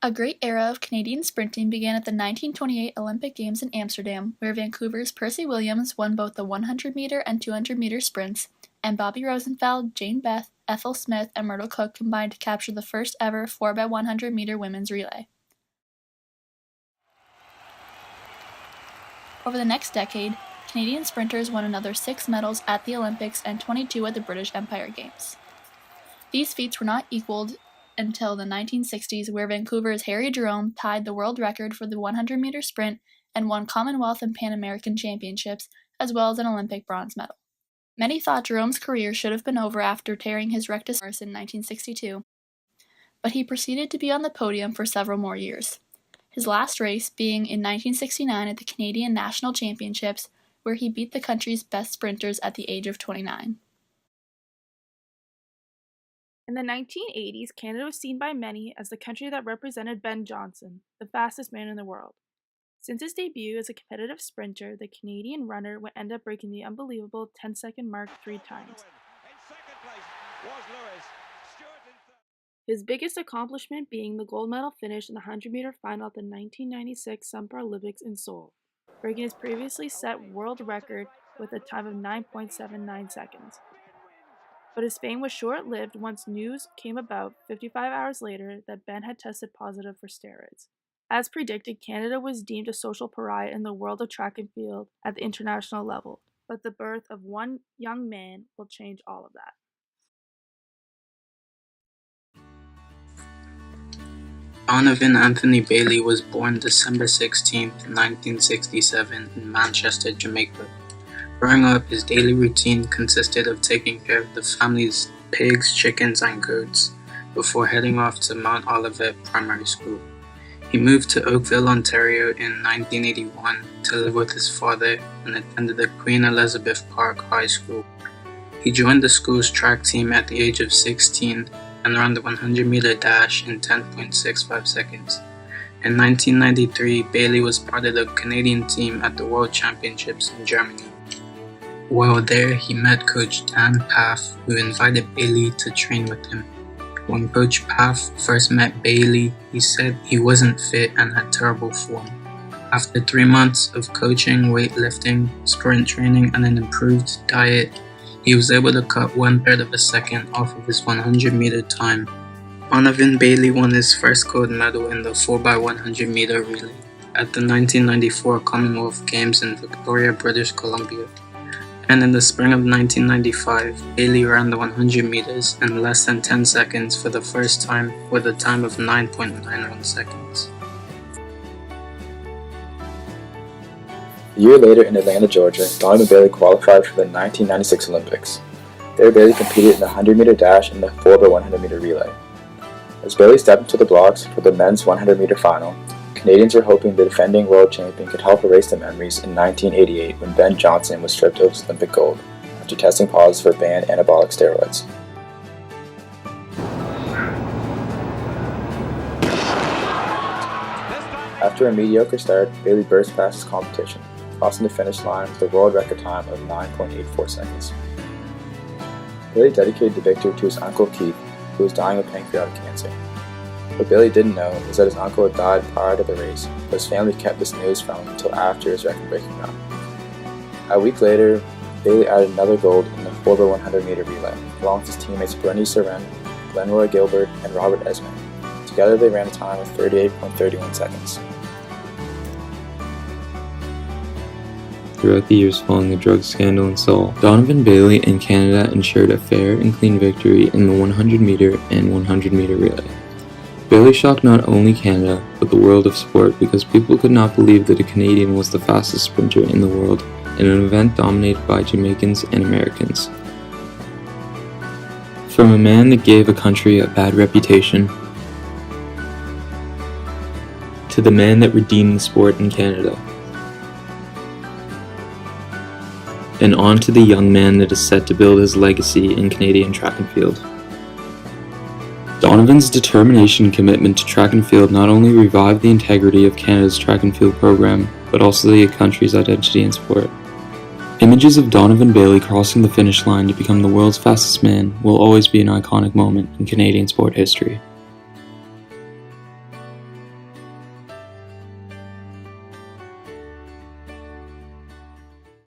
A great era of Canadian sprinting began at the 1928 Olympic Games in Amsterdam, where Vancouver's Percy Williams won both the 100-meter and 200-meter sprints, and Bobby Rosenfeld, Jane Beth, Ethel Smith, and Myrtle Cook combined to capture the first ever 4x100-meter women's relay. Over the next decade, Canadian sprinters won another 6 medals at the Olympics and 22 at the British Empire Games. These feats were not equaled until the 1960s, where Vancouver's Harry Jerome tied the world record for the 100-meter sprint and won Commonwealth and Pan American championships, as well as an Olympic bronze medal. Many thought Jerome's career should have been over after tearing his rectus in 1962, but he proceeded to be on the podium for several more years. His last race being in 1969 at the Canadian National Championships, where he beat the country's best sprinters at the age of 29. In the 1980s, Canada was seen by many as the country that represented Ben Johnson, the fastest man in the world. Since his debut as a competitive sprinter, the Canadian runner would end up breaking the unbelievable 10-second mark 3 times. His biggest accomplishment being the gold medal finish in the 100-meter final at the 1996 Summer Olympics in Seoul, breaking his previously set world record with a time of 9.79 seconds. But his fame was short-lived once news came about 55 hours later that Ben had tested positive for steroids. As predicted, Canada was deemed a social pariah in the world of track and field at the international level, but the birth of one young man will change all of that. Donovan Anthony Bailey was born December 16, 1967 in Manchester, Jamaica. Growing up, his daily routine consisted of taking care of the family's pigs, chickens, and goats before heading off to Mount Olivet Primary School. He moved to Oakville, Ontario in 1981 to live with his father and attended the Queen Elizabeth Park High School. He joined the school's track team at the age of 16 and ran the 100-meter dash in 10.65 seconds. In 1993, Bailey was part of the Canadian team at the World Championships in Germany. While there, he met Coach Dan Paff, who invited Bailey to train with him. When Coach Paff first met Bailey, he said he wasn't fit and had terrible form. After 3 months of coaching, weightlifting, sprint training, and an improved diet, he was able to cut 1/3 of a second off of his 100-meter time. Donovan Bailey won his first gold medal in the 4x100-meter relay at the 1994 Commonwealth Games in Victoria, British Columbia. And in the spring of 1995, Bailey ran the 100 meters in less than 10 seconds for the first time with a time of 9.91 seconds. A year later in Atlanta, Georgia, Donovan Bailey qualified for the 1996 Olympics. There, Bailey competed in the 100-meter dash and the 4x100-meter relay. As Bailey stepped into the blocks for the men's 100-meter final, Canadians were hoping the defending world champion could help erase the memories in 1988 when Ben Johnson was stripped of his Olympic gold after testing positive for banned anabolic steroids. After a mediocre start, Bailey burst past his competition, crossing the finish line with a world record time of 9.84 seconds. Bailey dedicated the victory to his uncle Keith, who was dying of pancreatic cancer. What Bailey didn't know was that his uncle had died prior to the race, but his family kept this news from him until after his record-breaking run. A week later, Bailey added another gold in the 4x100-meter relay, along with his teammates Bernice Soren, Glenroy Gilbert, and Robert Esmond. Together they ran a time of 38.31 seconds. Throughout the years following the drug scandal in Seoul, Donovan Bailey and Canada ensured a fair and clean victory in the 100-meter and 100-meter relay. Bailey shocked not only Canada, but the world of sport because people could not believe that a Canadian was the fastest sprinter in the world in an event dominated by Jamaicans and Americans. From a man that gave a country a bad reputation, to the man that redeemed the sport in Canada, and on to the young man that is set to build his legacy in Canadian track and field. Donovan's determination and commitment to track and field not only revived the integrity of Canada's track and field program, but also the country's identity in sport. Images of Donovan Bailey crossing the finish line to become the world's fastest man will always be an iconic moment in Canadian sport history.